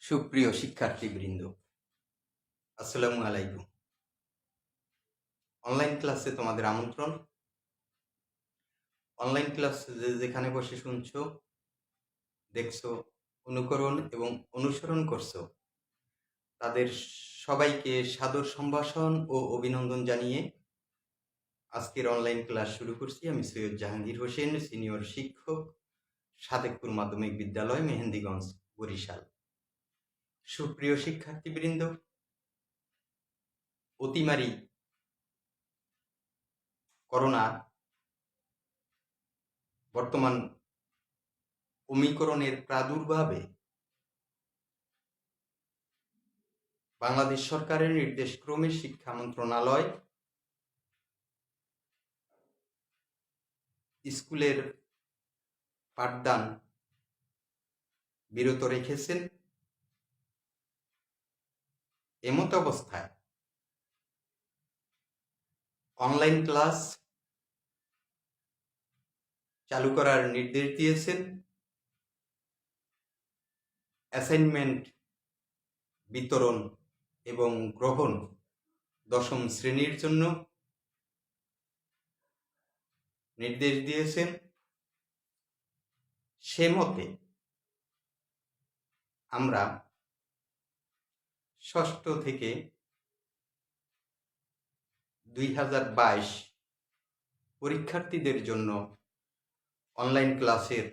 সুপ্রিয় শিক্ষার্থীবৃন্দ, আসসালামু আলাইকুম। অনলাইন ক্লাসে তোমাদের আমন্ত্রণ। অনলাইন ক্লাস যেখানে বসে শুনছো, দেখছো, অনুকরণ এবং অনুসরণ করছো, তাদের সবাইকে সাদর সম্ভাষণ ও অভিনন্দন জানিয়ে আজকের অনলাইন ক্লাস শুরু করছি। আমি সৈয়দ জাহাঙ্গীর হোসেন, সিনিয়র শিক্ষক, সাদেকপুর মাধ্যমিক বিদ্যালয়, মেহেন্দিগঞ্জ, বরিশাল। সুপ্রিয় শিক্ষার্থীবৃন্দ, অতিমারী করোনা বর্তমান ওমিক্রনের প্রাদুর্ভাবে বাংলাদেশ সরকারের নির্দেশক্রমে শিক্ষা মন্ত্রণালয় স্কুলের পাঠদান বিরত রেখেছেন। এমত অবস্থায় অনলাইন ক্লাস চালু করার নির্দেশ দিয়েছেন। অ্যাসাইনমেন্ট বিতরণ এবং গ্রহণ দশম শ্রেণীর জন্য নির্দেশ দিয়েছেন। সে মতে আমরা ষষ্ঠ থেকে 2022 পরীক্ষার্থীদের জন্য অনলাইন ক্লাসের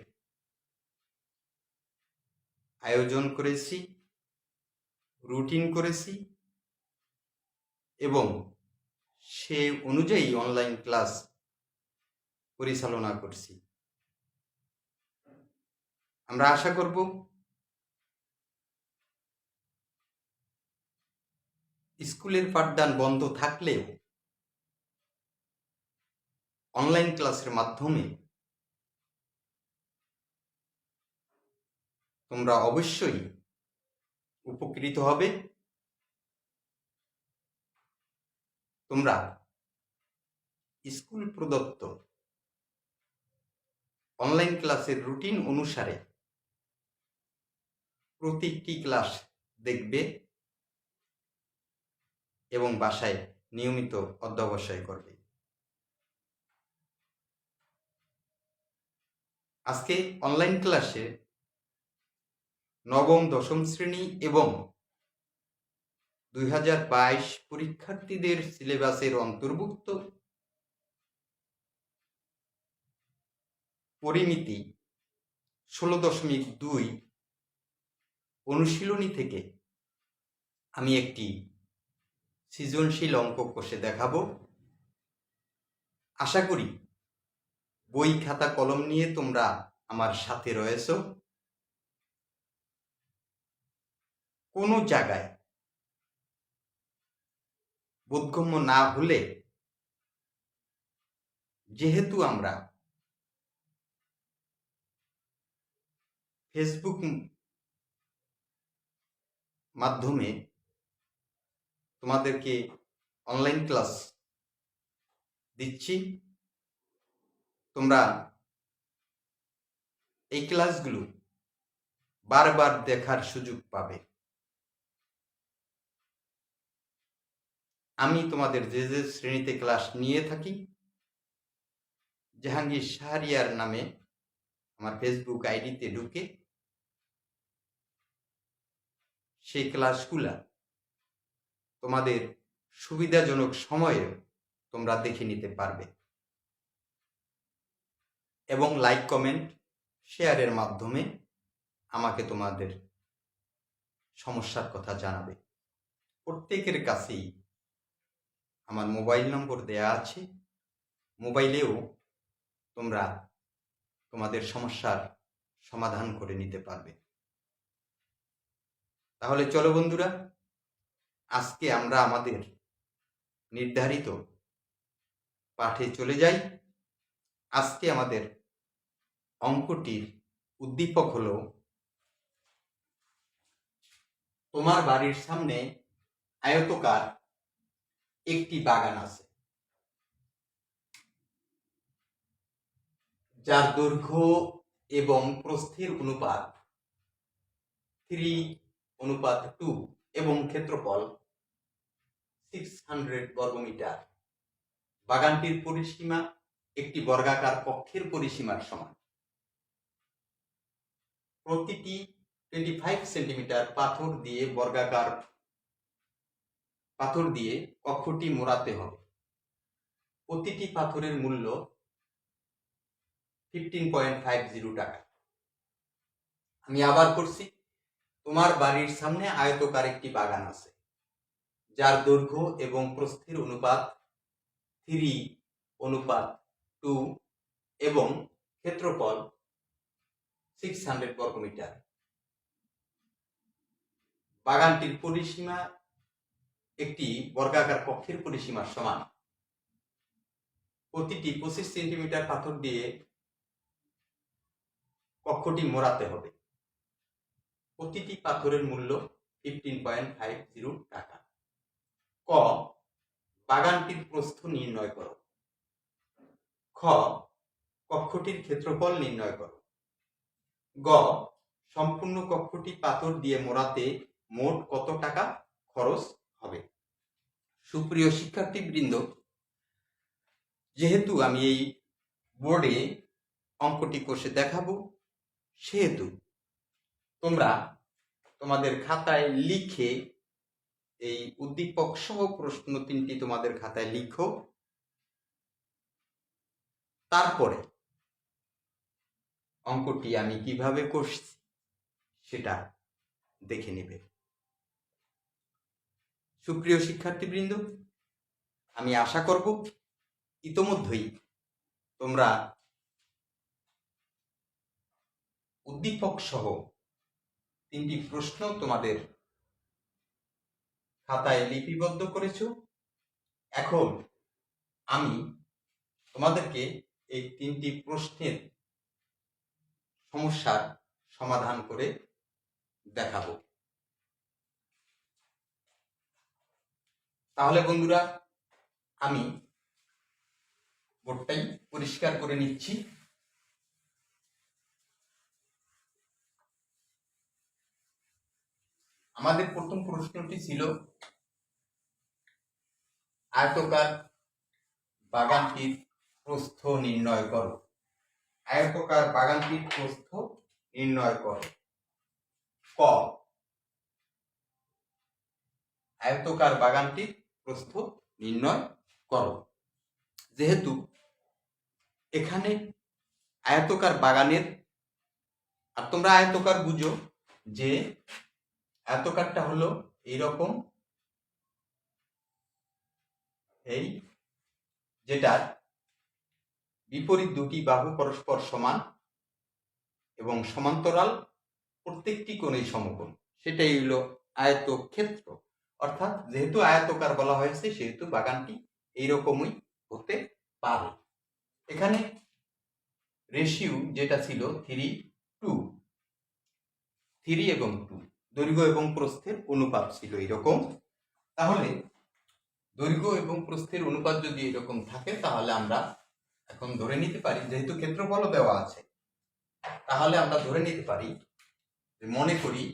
আয়োজন করেছি, রুটিন করেছি এবং সে অনুযায়ী অনলাইন ক্লাস পরিচালনা করছি। আমরা আশা করব স্কুলের পাঠদান বন্ধ থাকলেও অনলাইন ক্লাসের মাধ্যমে তোমরা অবশ্যই উপকৃত হবে। তোমরা স্কুল প্রদত্ত অনলাইন ক্লাসের রুটিন অনুসারে প্রতিটি ক্লাস দেখবে এবং বাসায় নিয়মিত অধ্যবসায় করবে। আজকে অনলাইন ক্লাসে নবম দশম শ্রেণী এবং 2022 পরীক্ষার্থীদের সিলেবাসের অন্তর্ভুক্ত পরিমিতি 16.2 অনুশীলনী থেকে আমি একটি সৃজনশীল অঙ্ক কষে দেখাবো। আশা করি বই খাতা কলম নিয়ে তোমরা আমার সাথে রয়েছো। কোনো জায়গায় বোধগম্য না হলে, যেহেতু আমরা ফেসবুক মাধ্যমে তোমাদেরকে অনলাইন ক্লাস দিচ্ছি, তোমরা এই ক্লাসগুলো বারবার দেখার সুযোগ পাবে। আমি তোমাদের যে যে শ্রেণীতে ক্লাস নিয়ে থাকি, জাহাঙ্গীর শাহরিয়ার নামে আমার ফেসবুক আইডিতে ঢুকে সেই ক্লাসগুলা তোমাদের সুবিধাজনক সময়ে তোমরা দেখে নিতে পারবে এবং লাইক, কমেন্ট, শেয়ারের মাধ্যমে আমাকে তোমাদের সমস্যার কথা জানাবে। প্রত্যেকের কাছেই আমার মোবাইল নম্বর দেয়া আছে। মোবাইলেও তোমরা তোমাদের সমস্যার সমাধান করে নিতে পারবে। তাহলে চলো বন্ধুরা, আজকে আমরা আমাদের নির্ধারিত পাঠে চলে যাই। আজকে আমাদের অঙ্কটির উদ্দীপক হলো, তোমার বাড়ির সামনে আয়তকার একটি বাগান আছে, যার দৈর্ঘ্য এবং প্রস্থের অনুপাত অনুপাত 2 এবং ক্ষেত্রফল 600 বর্গমিটার। বাগানটির পরিসীমা একটি বর্গাকার কক্ষের পরিসীমার সমান। প্রতিটি 25 সেন্টিমিটার পাথর দিয়ে কক্ষটি মোড়াতে হবে। প্রতিটি পাথরের মূল্য 15.50 টাকা। আমি আবার করছি, তোমার বাড়ির সামনে আয়তকার একটি বাগান আছে, যার দৈর্ঘ্য এবং প্রস্থের অনুপাত 3:2 এবং ক্ষেত্রফল 600 বর্গমিটার। বাগানটির পরিসীমা একটি বর্গাকার কক্ষের পরিসীমার সমান। প্রতিটি 25 সেন্টিমিটার পাথর দিয়ে কক্ষটি মোড়াতে হবে। প্রতিটি পাথরের মূল্য 15.50 টাকা। ক, বাগানটির প্রস্থ নির্ণয় করো। খ, কক্ষটির ক্ষেত্রফল নির্ণয় করো। গ, সম্পূর্ণ কক্ষটি পাথর দিয়ে মোড়াতে মোট কত টাকা খরচ হবে। সুপ্রিয় শিক্ষার্থীবৃন্দ, যেহেতু আমি এই বোর্ডে অঙ্কটি কষে দেখাবো, সেহেতু তোমরা তোমাদের খাতায় লিখে এই উদ্দীপক সহ প্রশ্ন 3টি তোমাদের খাতায় লিখো। তারপরে অঙ্কটি আমি কিভাবে করছি সেটা দেখে নেবে। সুপ্রিয় শিক্ষার্থীবৃন্দ, আমি আশা করব ইতোমধ্যেই তোমরা উদ্দীপক সহ 3টি প্রশ্ন তোমাদের খাতায় লিপিবদ্ধ করেছো। এখন আমি তোমাদেরকে এই 3টি প্রশ্নের সমস্যার সমাধান করে দেখাবো। তাহলে বন্ধুরা, আমি বোর্ডটাই পরিষ্কার করে নিচ্ছি। আমাদের প্রথম প্রশ্নটি ছিল, আয়তকার বাগানটির প্রস্থ নির্ণয় করো। আয়তকার বাগানটির প্রস্থ নির্ণয় করো। ক, আয়তকার বাগানটির প্রস্থ নির্ণয় করো। যেহেতু এখানে আয়তকার বাগানের, আর তোমরা আয়তকার বুঝো যে আয়তকারটা হলো এইরকম, এই যেটার বিপরীত দুটি বাহু পরস্পর সমান এবং সমান্তরাল, প্রত্যেকটি কোণেই সমকোণ, সেটাই হলো আয়তক্ষেত্র। অর্থাৎ যেহেতু আয়তকার বলা হয়েছে, সেহেতু বাগানটি এইরকমই হতে পারে। এখানে রেশিও যেটা ছিল 3 এবং 2, দৈর্ঘ্য এবং প্রস্থের অনুপাত ছিল এরকম। তাহলে দৈর্ঘ্য এবং প্রস্থের অনুপাত যদি এরকম থাকে, তাহলে আমরা এখন ধরে নিতে পারি, যেহেতু ক্ষেত্রফলও দেওয়া আছে, তাহলে আমরা ধরে নিতে পারি, মনে করি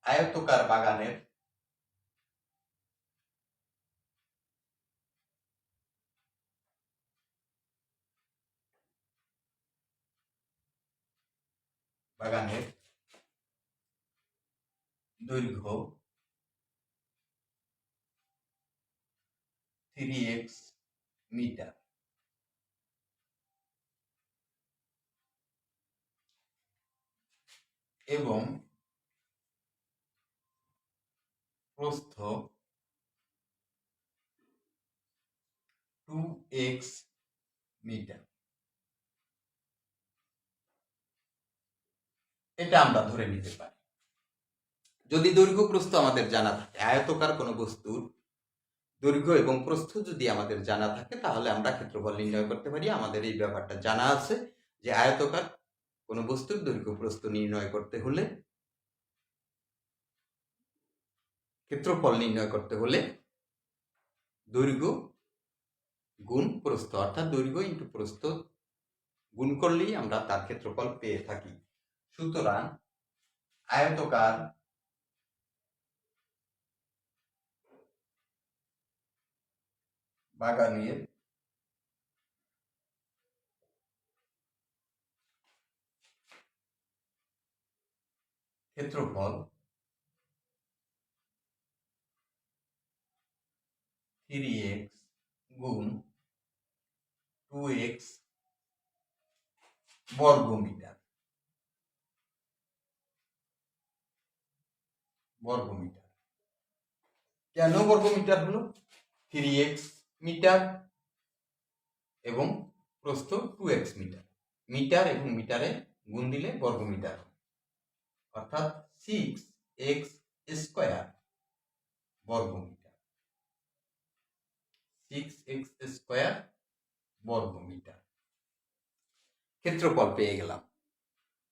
আয়তকার বাগানের দৈর্ঘ্য 3x মিটার এবং প্রস্থ 2x মিটার, এটা আমরা ধরে নিতে পারি। যদি দৈর্ঘ্য প্রস্থ আমাদের জানা থাকে, আয়তকার কোনো বস্তুর দৈর্ঘ্য এবং প্রস্থ যদি আমাদের জানা থাকে, তাহলে আমরা ক্ষেত্রফল নির্ণয় করতে পারি। আমাদের এই ব্যাপারটা জানা আছে যে আয়তকার কোনো বস্তুর দৈর্ঘ্য প্রস্থ নির্ণয় করতে হলে, ক্ষেত্রফল নির্ণয় করতে হলে দৈর্ঘ্য গুণ প্রস্থ, অর্থাৎ দৈর্ঘ্য ইন্টু প্রস্থ গুণ করলেই আমরা তার ক্ষেত্রফল পেয়ে থাকি। সুতরাং আয়তকার বাগানের ক্ষেত্রফল 3x গুণ 2x বর্গমিটার। কেন বর্গমিটার হলো? 3x মিটার এবং প্রস্থ 2x মিটার। মিটার এবং মিটারে গুণ দিলে বর্গমিটার, অর্থাৎ 6x স্কয়ার বর্গমিটার। 6x স্কয়ার বর্গমিটার ক্ষেত্রফল পেয়ে গেলাম।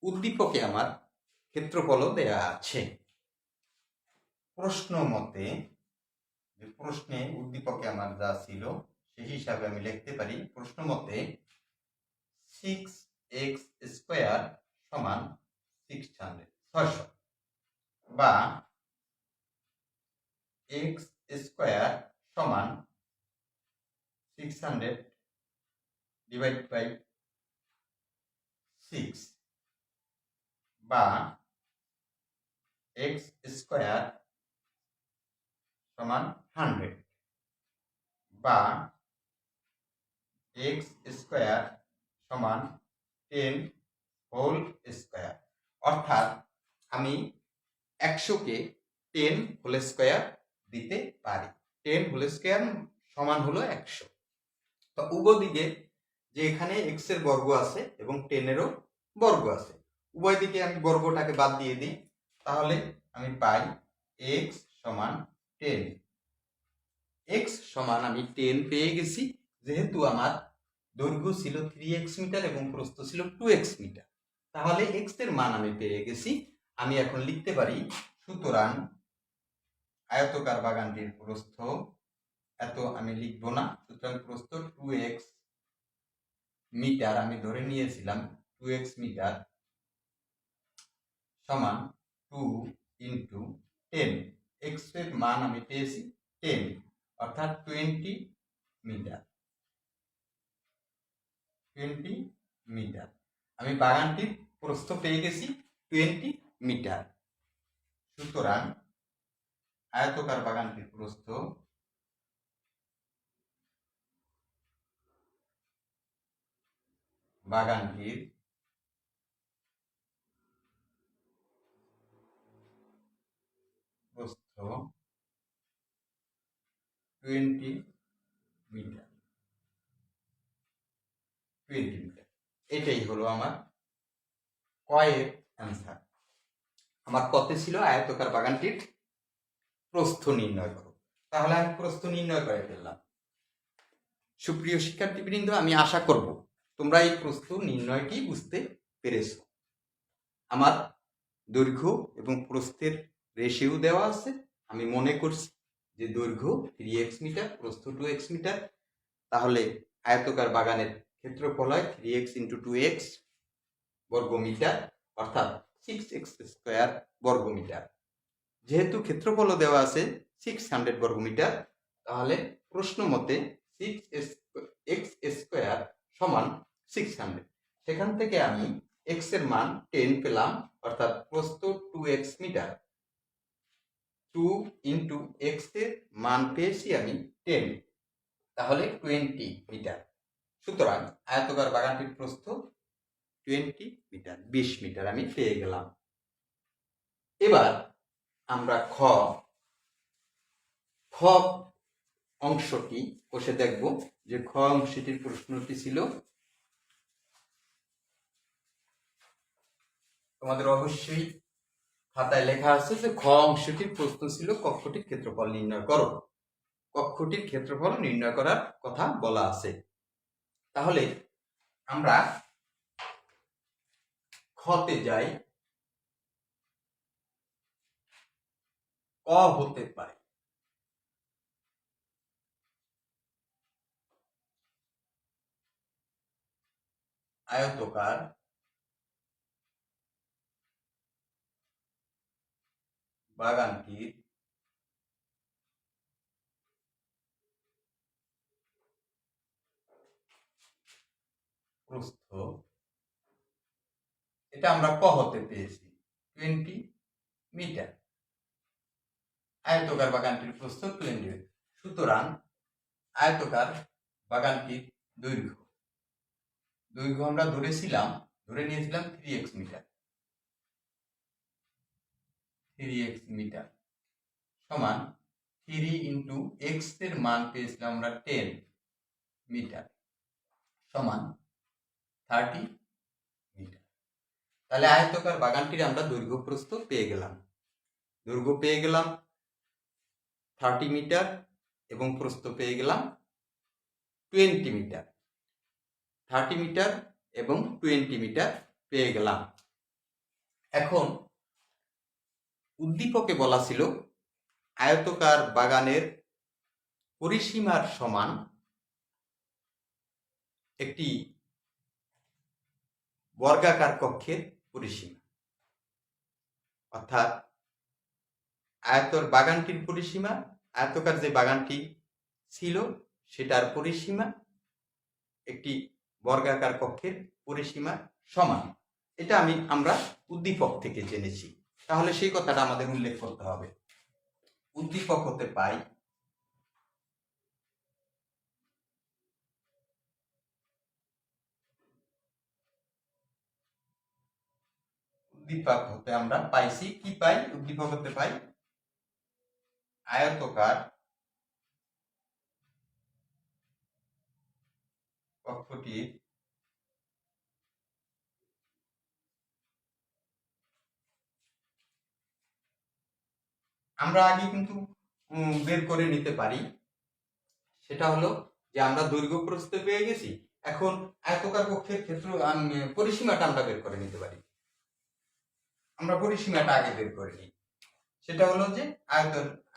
উদ্দীপকে আমার ক্ষেত্রফলও দেয়া আছে। প্রশ্ন মতে, প্রশ্নে উদ্দীপকে আমার যা ছিল সেই হিসাবে আমি লিখতে পারি। প্রশ্ন মতে 6x স্কয়ার সমান 600 বা x স্কয়ার সমান 600 ডিভাইড বাই 6 বা x স্কয়ার সমান 100 বা x স্কয়ার সমান 10 হোল স্কয়ার। অর্থাৎ আমি 100-কে 10 হোল স্কয়ার দিতে পারি। 10 হোল স্কয়ার সমান হলো 100। তো উভয় দিকে যে এখানে x এর বর্গ আছে এবং 10 এরও বর্গ আছে, উভয় দিকে আমি বর্গটাকে বাদ দিয়ে দিই, তাহলে আমি পাই x সমান 10। x সমান আমি 10 পেয়ে গেছি, যেহেতু আমার দৈর্ঘ্য ছিল 3x মিটার এবং প্রস্থ ছিল 2x মিটার, তাহলে x এর মান আমি পেয়ে গেছি। আমি এখন লিখতে পারি, সুতরাং আয়তকার বাগানটির প্রস্থ, এত আমি লিখব না, সুতরাং প্রস্থ 2x মিটার আমি ধরে নিয়েছিলাম, 2x মিটার সমান 2 ইন্টু 10। x এর মান আমি পেয়েছি 10, অর্থাৎ 20 মিটার। 20 মিটার আমি বাগানটির প্রস্থ পেয়ে গেছি 20 মিটার। সুতরাং আয়তকার বাগানটির প্রস্থ বাগানটির প্রস্থ 20 মিটার। 20 মিটার, এটাই হলো আমার কয়ের অ্যান্সার। আমার কতে ছিল আয়তকার বাগানটির প্রস্থ নির্ণয় করো, তাহলে আমি প্রস্থ নির্ণয় করে ফেললাম। সুপ্রিয় শিক্ষার্থীবৃন্দ, আমি আশা করব তোমরা এই প্রস্থ নির্ণয়টি বুঝতে পেরেছ। আমার দৈর্ঘ্য এবং প্রস্থের রেশিও দেওয়া আছে। আমি মনে করছি যে দৈর্ঘ্য 3x মিটার, প্রস্থ 2x মিটার, তাহলে আয়তকার বাগানের ক্ষেত্রফল হয় 3x ইন্টু 2x বর্গমিটার, অর্থাৎ 6x স্কয়ার বর্গমিটার। যেহেতু ক্ষেত্রফলও দেওয়া আছে 600 বর্গমিটার, তাহলে প্রশ্ন মতে 6x স্কয়ার সমান 600। সেখান থেকে আমি x এর মান 10 পেলাম, অর্থাৎ প্রস্থ 2x মিটার। 2 ইন্টু x এর মান পেয়েছি আমি 10, তাহলে 20 মিটার। সুতরাং আয়তকার বাগানটির প্রস্থ 20 মিটার, 20 মিটার আমি পেয়ে গেলাম। এবার আমরা খ অংশটি কষে দেখব। যে খ অংশটির প্রশ্নটি ছিল, তোমাদের অবশ্যই খাতায় লেখা আছে যে খ অংশটির প্রশ্ন ছিল কক্ষটির ক্ষেত্রফল নির্ণয় করো। কক্ষটির ক্ষেত্রফল নির্ণয় করার কথা বলা আছে। তাহলে আমরা খতে যাই। ক হতে পারে আয়তকার বাগানটির প্রস্থ, এটা আমরা ক হতে পেয়েছি 20 মিটার। আয়তকার বাগানটির প্রস্থ 20। সুতরাং আয়তকার বাগানটির দৈর্ঘ্য আমরা ধরে নিয়েছিলাম 3x মিটার। 3x মিটার সমান 3 ইন্টু x এর মান পেয়েছিলাম আমরা 10 মিটার সমান 30 মিটার। তাহলে আয়তকার বাগানটির আমরা দৈর্ঘ্য প্রস্থ পেয়ে গেলাম। দৈর্ঘ্য পেয়ে গেলাম 30 মিটার এবং প্রস্থ পেয়ে গেলাম 20 মিটার। 30 মিটার এবং 20 মিটার পেয়ে গেলাম। এখন উদ্দীপকে বলা ছিল আয়তকার বাগানের পরিসীমার সমান একটি বর্গাকার কক্ষের পরিসীমা, অর্থাৎ আয়তকার যে বাগানটি ছিল সেটার পরিসীমা একটি বর্গাকার কক্ষের পরিসীমা সমান। এটা আমরা উদ্দীপক থেকে জেনেছি। তাহলে সেই কথাটা আমাদের উল্লেখ করতে হবে। উদ্দীপক হতে পাই উদ্দীপক হতে আমরা পাইছি কি পাই? উদ্দীপক হতে পাই আয়তকার কক্ষটির আমরা আগে কিন্তু বের করে নিতে পারি। সেটা হলো যে আমরা দৈর্ঘ্য প্রস্থ পেয়ে গেছি, এখন আয়তকার কক্ষের ক্ষেত্র পরিসীমাটা আমরা বের করে নিতে পারি। আমরা পরিসীমাটা আগে বের করে নিই। সেটা হলো যে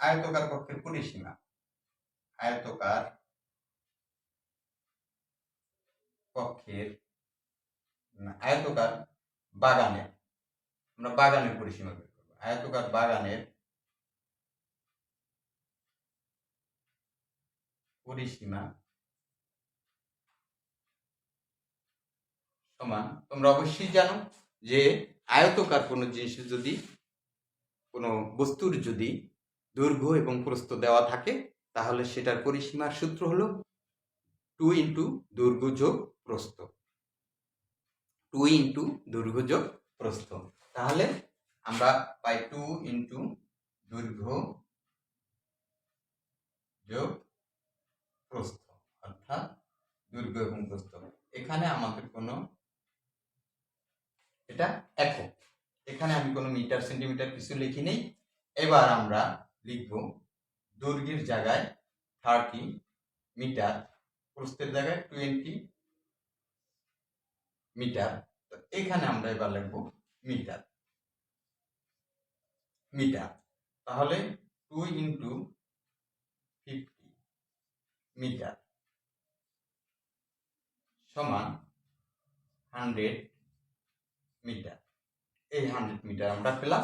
আয়তকার কক্ষের পরিসীমা, আয়তকার কক্ষের আয়তকার বাগানের, আমরা বাগানের পরিসীমা বের করব। আয়তকার বাগানের পরিসীমা সমান, তোমরা অবশ্যই জানো যে আয়তকার কোনো জিনিসের যদি কোনো বস্তুর যদি দৈর্ঘ্য এবং প্রস্থ দেওয়া থাকে তাহলে সেটার পরিসীমার সূত্র হলো 2 ইন্টু দৈর্ঘ্য যোগ প্রস্থ। 2 ইন্টু দৈর্ঘ্য যোগ প্রস্থ। তাহলে আমরা পাই 2 ইন্টু দৈর্ঘ্য যোগ প্রস্থ, অর্থাৎ দৈর্ঘ্য এবং প্রস্থ। এখানে আমাদের কোনো, এটা একক, এখানে আমি কোনো মিটার সেন্টিমিটার কিছু লিখি নেই। এবার আমরা লিখব দৈর্ঘ্যের জায়গায় 30 মিটার, প্রস্থের জায়গায় 20 মিটার। তো এখানে আমরা এবার লিখব মিটার। তাহলে 2 ইন্টু 50 মিটার সমান 100 মিটার। এই 100 মিটার আমরা পেলাম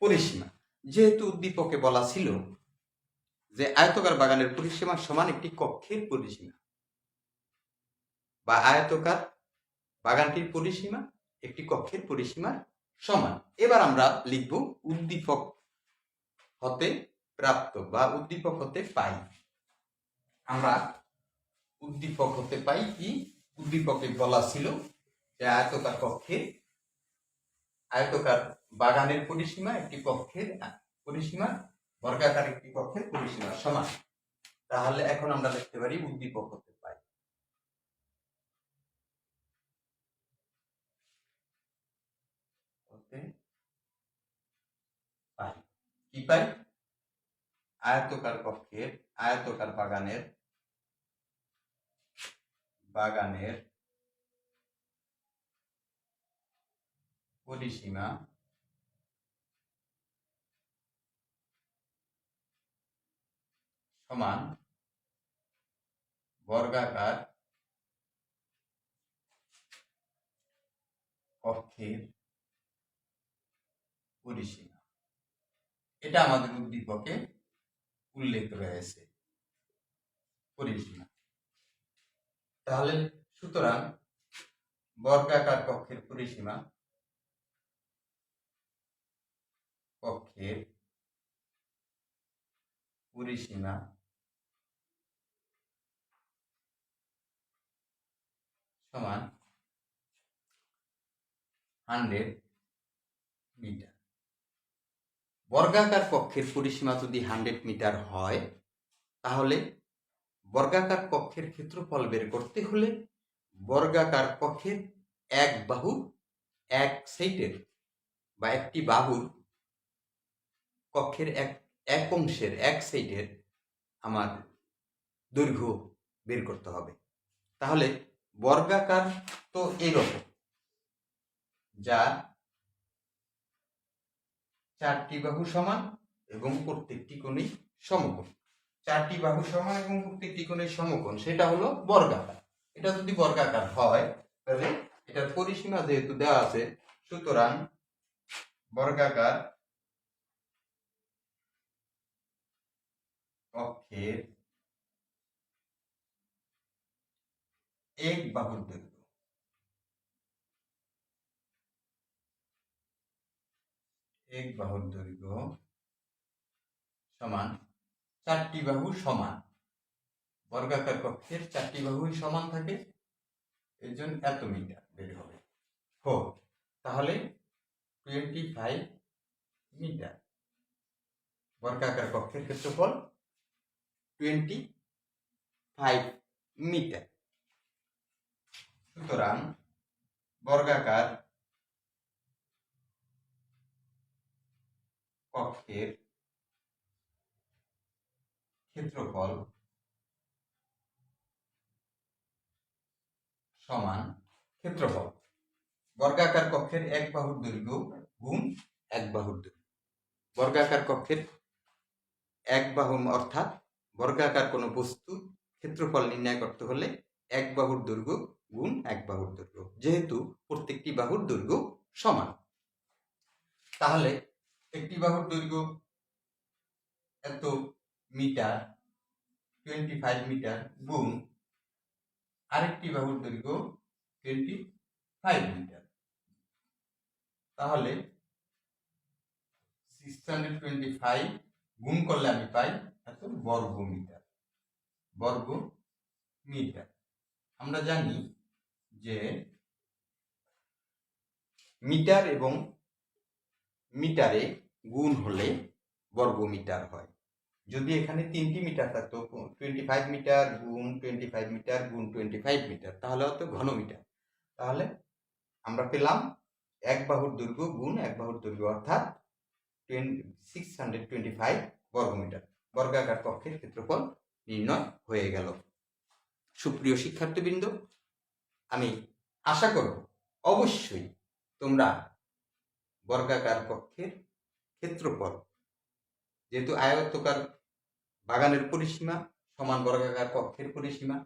পরিসীমা। যেহেতু উদ্দীপকে বলা ছিল যে আয়তকার বাগানের পরিসীমা সমান একটি কক্ষের পরিসীমা, বা আয়তকার বাগানটির পরিসীমা একটি কক্ষের পরিসীমার সমান। এবার আমরা লিখব উদ্দীপক হতে প্রাপ্ত বা উদ্দীপক হতে পাই। আমরা উদ্দীপক হতে পাই কি? উদ্দীপকে বলা ছিল যে আয়তকার বাগানের পরিসীমা একটি কক্ষের পরিসীমা বর্গাকার একটি কক্ষের পরিসীমা সমান। তাহলে এখন আমরা লিখতে পারি উদ্দীপক হতে পাই কি পাই? আয়তকার বাগানের পরিসীমা সমান বর্গাকার কক্ষের পরিসীমা, এটা আমাদের উদ্দীপকে উল্লেখ রয়েছে পরিসীমা। তাহলে সুতরাং বর্গাকার কক্ষের পরিসীমা, কক্ষের পরিসীমা সমান 100 মিটার। বর্গাকার কক্ষের পরিসীমা যদি 100 মিটার হয়, তাহলে বর্গাকার কক্ষের ক্ষেত্রফল বের করতে হলে বর্গাকার কক্ষের এক বাহু এক সাইডের বা একটি বাহুর কক্ষের এক অংশের এক সাইডের আমার দৈর্ঘ্য বের করতে হবে। তাহলে বর্গাকার তো এইরকম, যা 4টি বাহু সমান এবং প্রত্যেকটি কোণই সমকোণ। 4টি বাহু সমান এবং প্রত্যেকটি কোণের সমকোণ, সেটা হলো বর্গাকার। এটা যদি বর্গাকার হয়, তাহলে এটার পরিসীমা যেহেতু দেওয়া আছে, সুতরাং বর্গাকার কক্ষের এক বাহুর দৈর্ঘ্য, এক বাহুর দৈর্ঘ্য সমান 4টি বাহু সমান। বর্গাকার কক্ষের 4টি বাহুই সমান থাকে, এর জন্য এত মিটার বের হবে। তাহলে 25 মিটার বর্গাকার কক্ষের ক্ষেত্রফল 25 মিটার। সুতরাং বর্গাকার কক্ষের ক্ষেত্রফল সমান ক্ষেত্রফল বর্গাকার কক্ষের এক বাহুর দৈর্ঘ্য গুণ এক বাহুর দৈর্ঘ্য। বর্গাকার কক্ষের এক বাহু অর্থাৎ বর্গাকার কোনো বস্তু ক্ষেত্রফল নির্ণয় করতে হলে এক বাহুর দৈর্ঘ্য গুণ এক বাহুর দৈর্ঘ্য, যেহেতু প্রত্যেকটি বাহুর দৈর্ঘ্য সমান। তাহলে একটি বাহুর দৈর্ঘ্য এত মিটার, 25 মিটার, গুণ আরেকটি বাহুর দৈর্ঘ্য 25 মিটার, তাহলে 625 গুণ করলে আমি পাই এত বর্গ মিটার। বর্গ মিটার আমরা জানি যে মিটার এবং মিটারে গুণ হলে বর্গ মিটার হয়। যদি এখানে 3টি মিটার থাকতো, 25 মিটার গুণ 25 মিটার গুণ 25 মিটার, তাহলে হতো ঘন মিটার। তাহলে আমরা পেলাম এক বাহুর দৈর্ঘ্য গুণ এক বাহুর দৈর্ঘ্য, অর্থাৎ 625 বর্গমিটার। বর্গাকার কক্ষের ক্ষেত্রফল নির্ণয় হয়ে গেল। সুপ্রিয় শিক্ষার্থীবৃন্দ, আমি আশা করব অবশ্যই তোমরা বর্গাকার কক্ষের ক্ষেত্রফল, যেহেতু আয়তাকার বাগানের পরিসীমা সমান বর্গাকার কক্ষের পরিসীমা,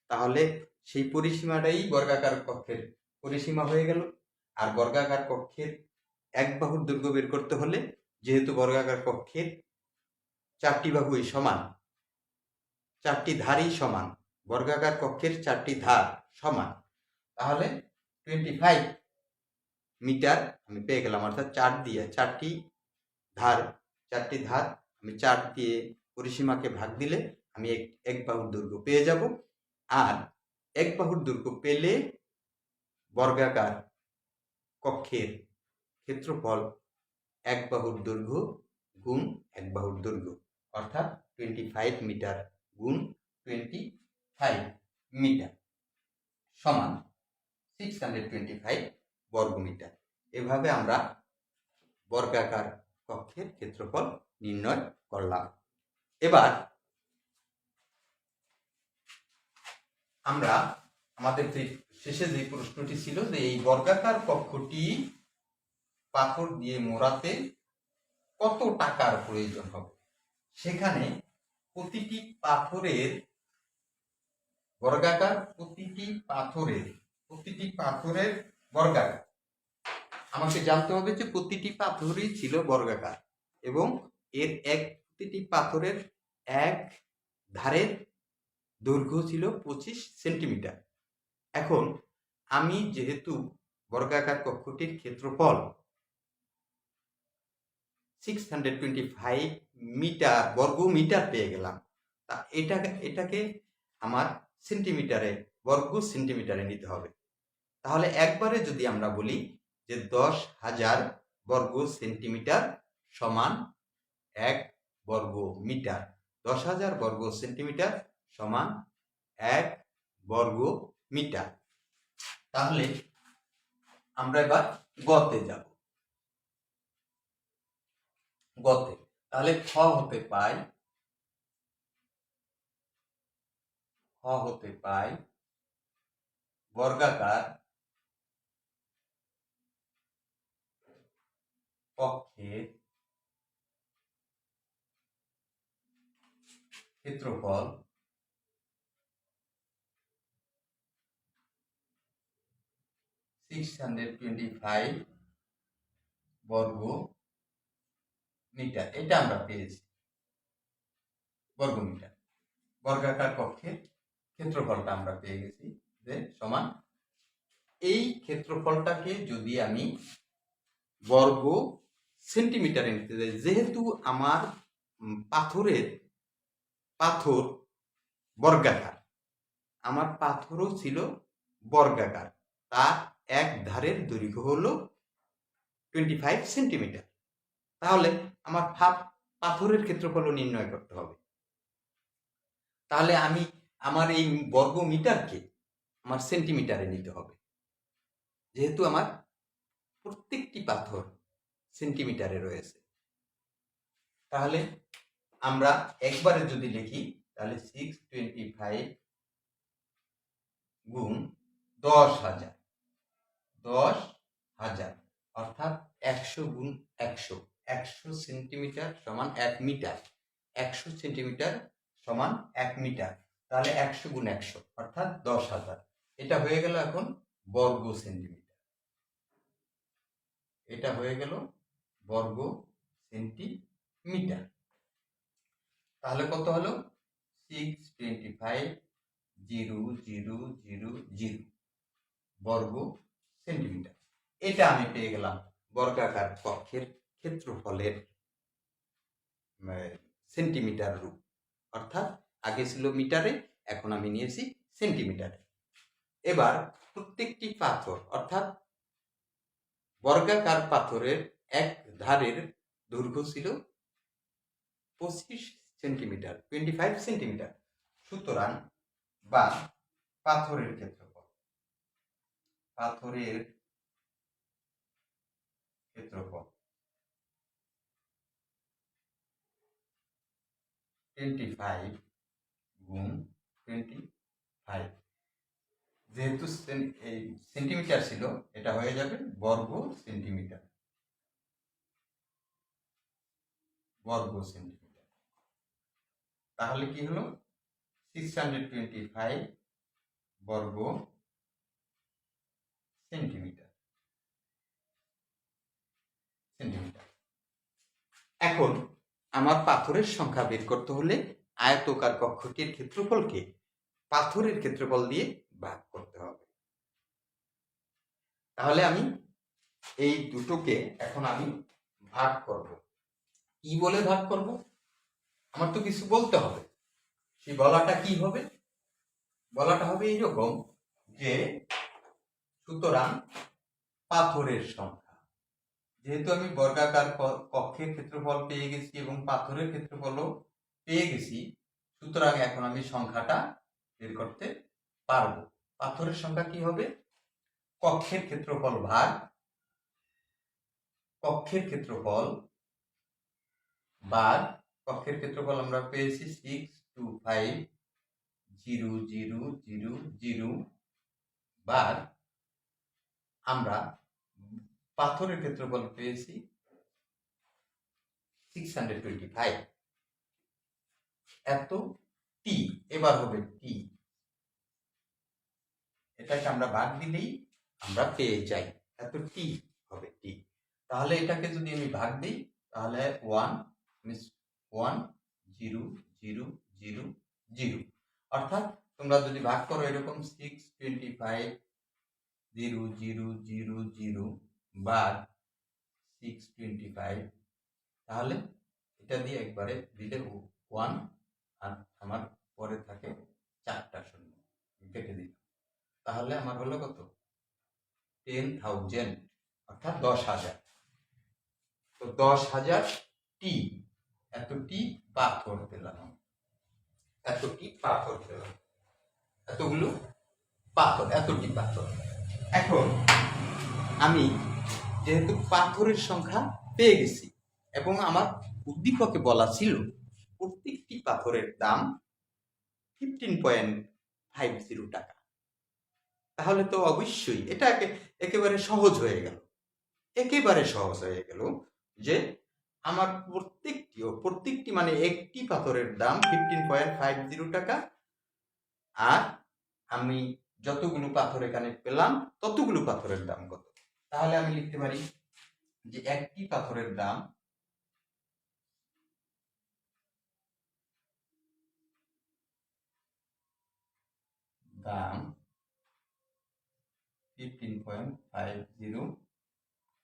তাহলে সেই পরিসীমাটাই বর্গাকার কক্ষের পরিসীমা হয়ে গেল। আর বর্গাকার কক্ষের এক বাহুর দৈর্ঘ্য বের করতে হলে, যেহেতু বর্গাকার কক্ষের 4টি বাহুই সমান, 4টি ধারই সমান, বর্গাকার কক্ষের 4টি ধার সমান, তাহলে 25 মিটার আমি পেয়ে গেলাম। অর্থাৎ 4 দিয়ে 4টি ধার আমি 4 দিয়ে পরিসীমাকে ভাগ দিলে আমি এক বাহুর দৈর্ঘ্য পেয়ে যাব। আর এক বাহুর দৈর্ঘ্য পেলে বর্গাকার কক্ষের ক্ষেত্রফল এক বাহুর দৈর্ঘ্য গুণ এক বাহুর দৈর্ঘ্য, অর্থাৎ 25 মিটার গুণ 25 মিটার সমান 625 বর্গমিটার। এভাবে আমরা বর্গাকার কক্ষের ক্ষেত্রফল নির্ণয় করলাম। এবার আমরা আমাদের যে শেষে যে প্রশ্নটি ছিল, যে এই বর্গাকার কক্ষটি পাথর দিয়ে মোড়াতে কত টাকার প্রয়োজন হবে, সেখানে প্রতিটি পাথরের বর্গাকার, প্রতিটি পাথরের বর্গাকার আমাকে জানতে হবে যে প্রতিটি পাথরই ছিল বর্গাকার এবং এর প্রতিটি পাথরের এক ধারের দৈর্ঘ্য ছিল 25 সেন্টিমিটার। এখন আমি যেহেতু বর্গাকার কক্ষটির ক্ষেত্রফল 625 মিটার বর্গ মিটার পেয়ে গেলাম, তা এটাকে আমার বর্গ সেন্টিমিটারে নিতে হবে। তাহলে একবারে যদি আমরা বলি যে 10,000 বর্গ সেন্টিমিটার সমান 1 বর্গ মিটার, 10,000 বর্গ সেন্টিমিটার সমান 1 বর্গ মিটার। তাহলে আমরা এবার গতে যাব। গতে তাহলে খ হতে পাই বর্গাকার কক্ষের ক্ষেত্রফল বর্গ মিটার। এটা আমরা পেয়েছি বর্গ মিটার। বর্গাকার কক্ষের ক্ষেত্রফলটা আমরা পেয়ে গেছি যে সমান, এই ক্ষেত্রফলটাকে যদি আমি বর্গ সেন্টিমিটারে নিতে যাই, যেহেতু আমার পাথর বর্গাকার, আমার পাথরও ছিল বর্গাকার, তার এক ধারের দৈর্ঘ্য হলো 25 সেন্টিমিটার। তাহলে আমার পাথরের ক্ষেত্রফল নির্ণয় করতে হবে। তাহলে আমি আমার এই বর্গ মিটারকে আমার সেন্টিমিটারে নিতে হবে, যেহেতু আমার প্রত্যেকটি পাথর সেন্টিমিটারে রয়েছে। তাহলে আমরা একবারে যদি লিখি তাহলে 625 গুণ 10,000, 10,000 অর্থাৎ 100 গুণ 100, 100 সেন্টিমিটার সমান 1 মিটার, 100 সেন্টিমিটার সমান 1 মিটার। তাহলে 100 গুণ 100 অর্থাৎ 10,000। এটা হয়ে গেল এখন বর্গ সেন্টিমিটার। এটা হয়ে গেল বর্গ সেন্টিমিটার। তাহলে কত হলো? 625,000 বর্গ সেন্টিমিটার। এটা আমি পেয়ে গেলাম বর্গাকার কক্ষের ক্ষেত্রফলের সেন্টিমিটার রূপ। অর্থাৎ আগে ছিল মিটারে, এখন আমি নিয়েছি সেন্টিমিটারে। এবার প্রত্যেকটি পাথর অর্থাৎ বর্গাকার পাথরের এক ধারের দৈর্ঘ্য ছিল 25 সেন্টিমিটার, 25 সেন্টিমিটার। সুতরাং বা পাথরের ক্ষেত্রফল 25 গুণ 25, যেহেতু এই সেন্টিমিটার ছিল এটা হয়ে যাবে বর্গ সেন্টিমিটার। তাহলে কি হলো? 625 বর্গ সেন্টিমিটার। এখন আমার পাথরের সংখ্যা বের করতে হলে আয়তকার কক্ষটির ক্ষেত্রফলকে পাথরের ক্ষেত্রফল দিয়ে ভাগ করতে হবে। তাহলে আমি এই দুটোকে এখন আমি ভাগ করব। কি বলে ভাগ করব? আমার তো কিছু বলতে হবে। সেই বলাটা কি হবে? বলাটা হবে এইরকম যে সুতরাং পাথরের সংখ্যা, যেহেতু আমি বর্গাকার কক্ষের ক্ষেত্রফল পেয়ে গেছি এবং পাথরের ক্ষেত্রফলও পেয়ে গেছি, সুতরাং এখন আমি সংখ্যাটা বের করতে পারব। পাথরের সংখ্যা কি হবে? কক্ষের ক্ষেত্রফল ভাগ কক্ষের ক্ষেত্রফল বাদ কক্ষের ক্ষেত্রফল আমরা পেয়েছি 625,000 বাদ আমরা পাথরের ক্ষেত্রফল পেয়েছি 625, এত টি। এবার হবে টি, এটাকে আমরা ভাগ দিলেই আমরা পেয়ে যাই এত টি হবে টি। তাহলে এটাকে যদি আমি ভাগ দিই তাহলে 1 মিস 1 0 0 0 0, অর্থাৎ তোমরা যদি ভাগ করো এরকম 6 25 0 0 0 0 বাদ 6 25, তাহলে এটা দিয়ে একবারে দিলে 1 আর আমার পরে থাকে 4টা শূন্য, কেটে দিই, তাহলে আমার হলো কত 10,000 অর্থাৎ 10,000। তো 10,000 টি, এতটি পাথর পেলাম, এতটি পাথর পেলাম, এতগুলো পাথর, এতটি পাথর। এখন আমি যেহেতু পাথরের সংখ্যা পেয়ে গেছি এবং আমার উদ্দীপকে বলা ছিল প্রত্যেকটি পাথরের দাম 15.50 টাকা, তাহলে তো অবশ্যই এটা একেবারে সহজ হয়ে গেল, একেবারে সহজ হয়ে গেল যে আমার প্রত্যেকটি মানে একটি পাথরের দাম 15.50 টাকা, আর আমি যতগুলো পাথর এখানে পেলাম ততগুলো পাথরের দাম কত। তাহলে আমি লিখতে পারি যে একটি পাথরের দাম দাম 15.50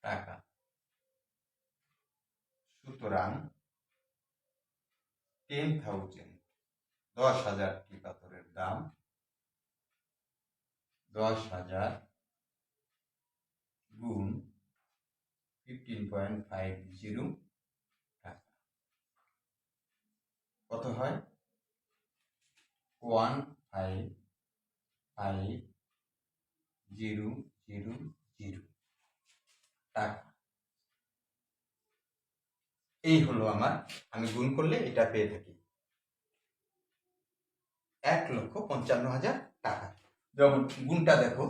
টাকা, সুতরাং 10,000 10,000টি পাথরের দাম 10,000 গুণ 15.50 টাকা কত হয় 155000 টাকা। এই হলো আমার, আমি গুণ করলে এটা পেয়ে থাকি 1,55,000 টাকা। যেমন গুণটা দেখো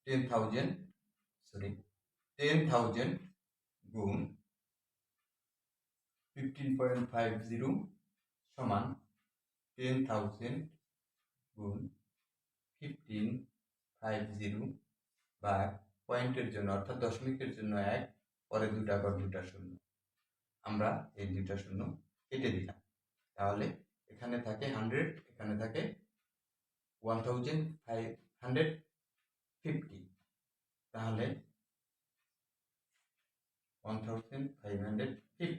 10,000 গুণ 15.50 সমান 10,000 গুণ 1550 বা পয়েন্টের জন্য অর্থাৎ দশমিকের জন্য 1, পরে 2টা ঘর 2টা শূন্য, আমরা এই 2টা শূন্য কেটে দিলাম, তাহলে এখানে থাকে 100, এখানে থাকে 1550, তাহলে 1550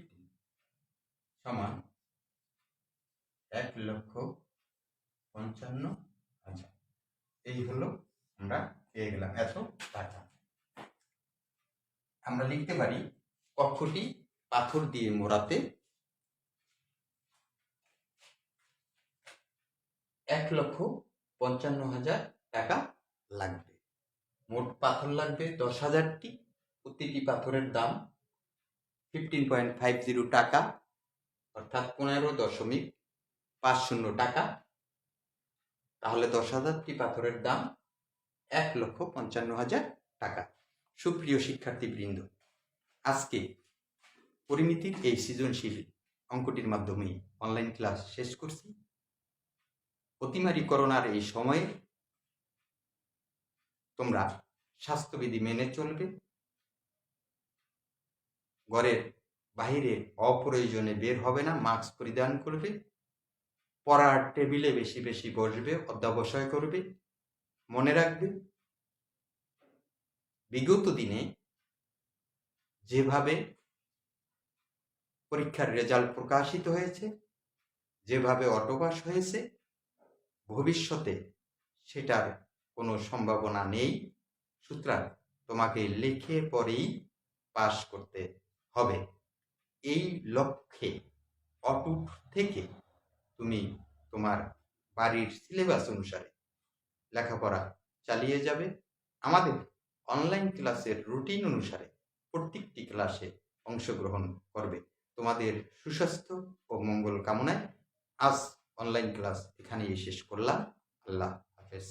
সমান 1,55,000। এই হলো আমরা পেয়ে গেলাম এত টাকা। আমরা লিখতে পারি কক্ষটি পাথর দিয়ে মোড়াতে 1,55,000 টাকা লাগবে। মোট পাথর লাগবে 10,000টি, প্রতিটি পাথরের দাম 15.50 টাকা অর্থাৎ 15.50 টাকা, তাহলে 10,000টি পাথরের দাম 1,55,000 টাকা। সুপ্রিয় শিক্ষার্থীবৃন্দ, আজকে পরিমিতির এই সৃজনশীল অঙ্কটির মাধ্যমে অনলাইন ক্লাস শেষ করছি। অতিমারি করোনার এই সময়ে তোমরা স্বাস্থ্যবিধি মেনে চলবে, ঘরের বাইরে অপ্রয়োজনে বের হবে না, মাস্ক পরিধান করবে, পড়ার টেবিলে বেশি বেশি বসবে, অধ্যবসায় করবে। মনে রাখবে বিগত দিনে যেভাবে পরীক্ষার রেজাল্ট প্রকাশিত হয়েছে, যেভাবে অটোপাস হয়েছে, ভবিষ্যতে সেটার কোনো সম্ভাবনা নেই। সুতরাং তোমাকে লিখে পড়েই পাস করতে হবে। এই লক্ষ্যে অটুট থেকে তুমি তোমার বাড়ির সিলেবাস অনুসারে লেখাপড়া চালিয়ে যাবে। আমাদের অনলাইন ক্লাসের রুটিন অনুসারে প্রত্যেকটি ক্লাসে অংশগ্রহণ করবে। তোমাদের সুস্বাস্থ্য ও মঙ্গল কামনায় আজ অনলাইন ক্লাস এখানেই শেষ করলাম। আল্লাহ হাফেজ।